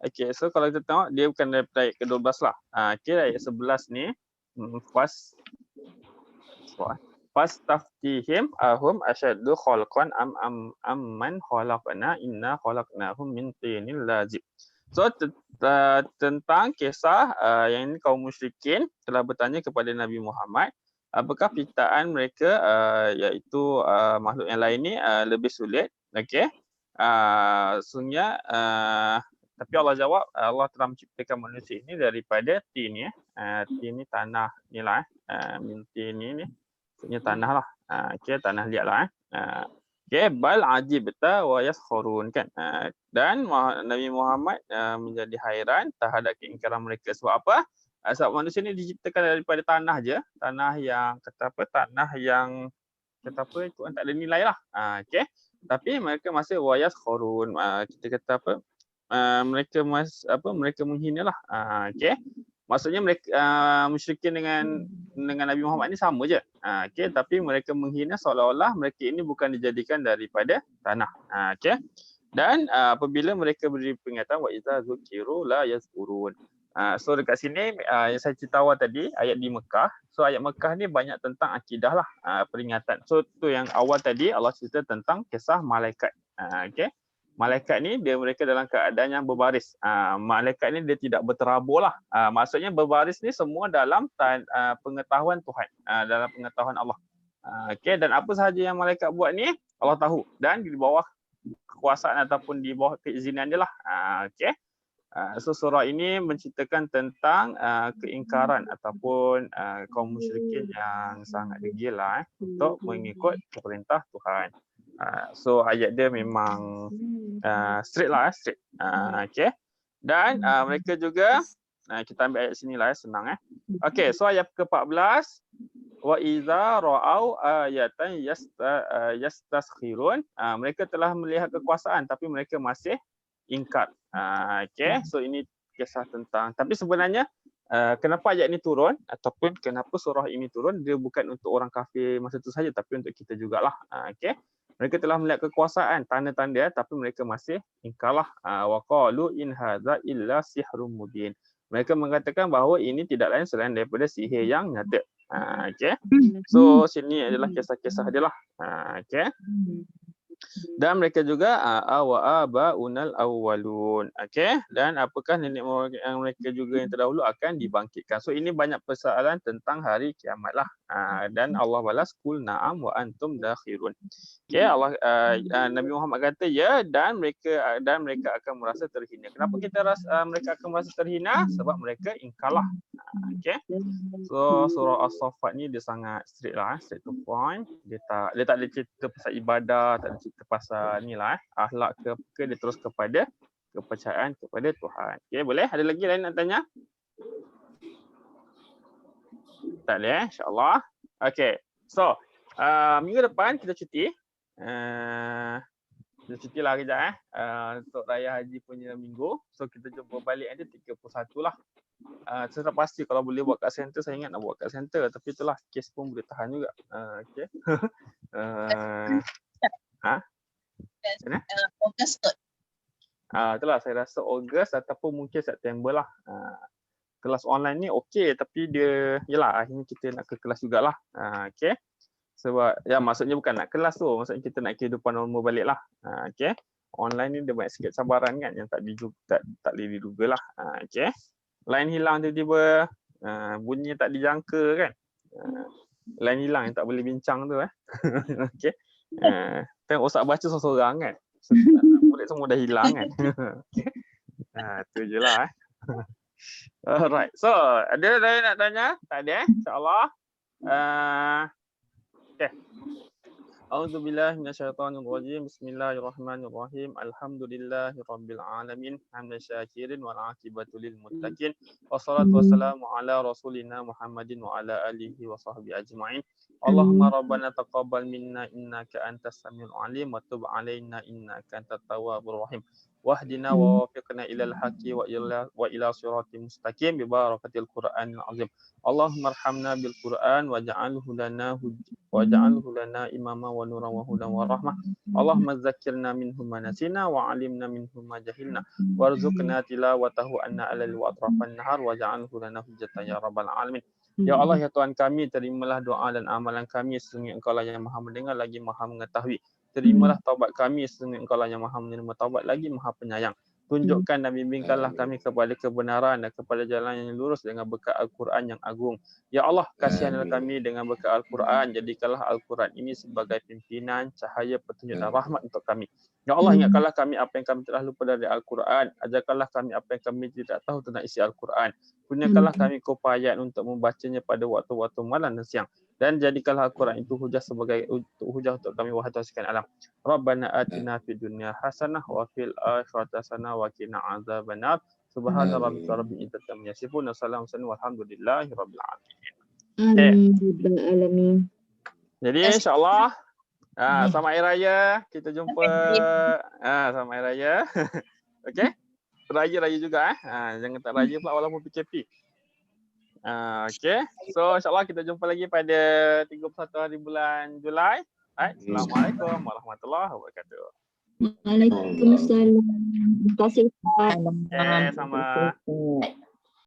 Okey, so kalau kita tengok dia bukan daripada ayat ke-12 lah. Okey, ayat 11 ni fastaftihim ahum asyaddu khalqan amman khalaqna inna khalaqnahum min tinin lazib. So tentang kisah yang ini kaum musyrikin telah bertanya kepada Nabi Muhammad, apakah penciptaan mereka iaitu makhluk yang lain ni lebih sulit? Okey. Sesungguhnya tapi Allah jawab, Allah telah menciptakan manusia ini daripada tin ya. Tin ni tanah ni lah min tin ni. Maksudnya tanah lah. Okey, tanah liat lah. Okay, bal ajibta wa yaskhurun kan. Dan Nabi Muhammad menjadi hairan terhadap keingkaran mereka. Sebab apa? Sebab manusia ni diciptakan daripada tanah je, tanah yang kata apa? Tanah yang kata apa? Tuhan tak ada nilai lah. Okay. Tapi mereka masih wa yaskhurun. Kita kata apa? Mereka menghina lah. Okay. Maksudnya mereka musyrikin dengan Nabi Muhammad ni sama je. Okay, tapi mereka menghina seolah-olah mereka ini bukan dijadikan daripada tanah. Okay. Dan apabila mereka beri peringatan wa iza zukiru la yazkurun. So dekat sini yang saya cerita awal tadi ayat di Mekah. So ayat Mekah ni banyak tentang akidah lah, peringatan. So tu yang awal tadi Allah cerita tentang kisah malaikat. Okay. Malaikat ni mereka dalam keadaan yang berbaris. Malaikat ni dia tidak berterabur lah. Maksudnya berbaris ni semua dalam pengetahuan Tuhan, dalam pengetahuan Allah. Okay, dan apa sahaja yang malaikat buat ni Allah tahu dan di bawah kekuasaan ataupun di bawah keizinan dia lah. Okay. So surah ini menceritakan tentang keingkaran ataupun kaum musyrikin yang sangat degil lah untuk mengikut perintah Tuhan. So ayat dia memang straight lah, straight. Okay. Dan mereka juga kita ambil ayat sini lah, senang. Okay, so ayat ke-14, wa iza ra'au ayatan yastaskhirun. Mereka telah melihat kekuasaan tapi mereka masih ingkar. Okay, so ini kisah tentang, tapi sebenarnya kenapa ayat ini turun ataupun kenapa surah ini turun, dia bukan untuk orang kafir masa itu saja tapi untuk kita jugalah. Okay. Mereka telah melihat kekuasaan, tanda-tanda tapi mereka masih ingkarlah. Wa qalu in hadza illa sihrun mubin. Mereka mengatakan bahawa ini tidak lain selain daripada sihir yang nyata. Okay. So sini adalah kisah-kisah dia lah. Okay. Dan mereka juga awa abaunal awwalun. Okey, dan apakah nenek moyang mereka juga yang terdahulu akan dibangkitkan. So ini banyak persoalan tentang hari kiamat lah. Dan Allah balas kul na'am wa antum dakhirun. Okey, Allah Nabi Muhammad kata ya, dan mereka akan merasa terhina. Kenapa kita rasa mereka akan merasa terhina? Sebab mereka ingkarlah. Okey. So surah As-Saffat ni dia sangat straight lah, straight to point. Dia tak ada cerita pasal ibadah, tak ada cerita pasal ni lah, akhlak ke dia terus kepada kepercayaan kepada Tuhan. Okey, boleh? Ada lagi lain nak tanya? Tak boleh, insya-Allah. Okey. So, minggu depan kita cuti. Kita cuti lah kejap untuk raya haji punya minggu. So kita jumpa balik nanti 31 lah. Saya tak pasti kalau boleh buat kat center, saya ingat nak buat kat center, tapi itulah kes pun boleh tahan juga. Okey. August kot. Itulah saya rasa Ogos ataupun mungkin September lah. Kelas online ni okey, tapi dia yalah akhirnya kita nak ke kelas jugalah. Okey. Sebab ya maksudnya bukan nak kelas tu, maksudnya kita nak kehidupan normal balik lah. Okey. Online ni dia banyak sikit cabaran kan yang tak boleh diduga lah. Okey. Line hilang tiba-tiba, bunyi tak dijangka kan. Line hilang yang tak boleh bincang tu Okey. Tengok usah baca seorang kan. Murid semua dah hilang kan. Tu je lah Alright. So, ada lain nak tanya? Tak ada InsyaAllah. Okay. A'udzubillahi minasyaitonirrajim. Bismillahirrahmanirrahim. Alhamdulillahirabbil alamin. Hamdan syakirin wal aqibatu lil muttaqin. Wassalatu wassalamu ala rasulina Muhammadin wa ala alihi wa sahbihi ajma'in. Allahumma rabbana taqabbal minna innaka antas samiul alim wa tub alaina innaka antat tawwabur rahim. Wahdina wa wafiqna ilal haqqi wa ila siratal mustaqim bi barakatil Qur'anil azim. Allahumma arhamna bil Qur'an waj'alhu lana imama wa nuran wa hudan wa rahmah. Allahumma dzakkirna minhu ma nasina wa 'allimna minhu ma jahilna warzuqna tilawatahu anna alal wa atrafan nahar waj'alhu lana hujjatan ya rabbal alamin. Ya Allah, ya Tuhan kami, terimalah doa dan amalan kami, sesungguhnya Engkau lah yang Maha mendengar lagi Maha mengetahui. Terimalah taubat kami, sesungguhnya Engkau lah yang Maha menerima taubat lagi Maha penyayang. Tunjukkan dan bimbingkanlah kami kepada kebenaran dan kepada jalan yang lurus dengan berkat Al-Quran yang agung. Ya Allah, kasihanlah kami dengan berkat Al-Quran. Jadikanlah Al-Quran ini sebagai pimpinan, cahaya, petunjuk dan rahmat untuk kami. Ya Allah, ingatkanlah kami apa yang kami telah lupa dari Al-Quran. Ajarkanlah kami apa yang kami tidak tahu tentang isi Al-Quran. Gunakanlah kami keupayaan untuk membacanya pada waktu-waktu malam dan siang. dan jadikanlah Al-Quran itu hujah sebagai hujah untuk kami wahai Tuhan sekalian alam. Rabbana atina fid dunya hasanah wa fil akhirati hasanah wa qina adzabannar. Subhana rabbika rabbil izzati amma yasifun wa salamun walhamdulillahi rabbil alamin. Alamin. Jadi insya-Allah selamat Hari Raya. Kita jumpa selamat Hari Raya. Okey. Raya juga jangan tak raya pula walaupun PKP. Okey. So insya-Allah kita jumpa lagi pada 31 hari bulan Julai. Assalamualaikum warahmatullahi wabarakatuh. Waalaikumsalam. Terima kasih. Sama.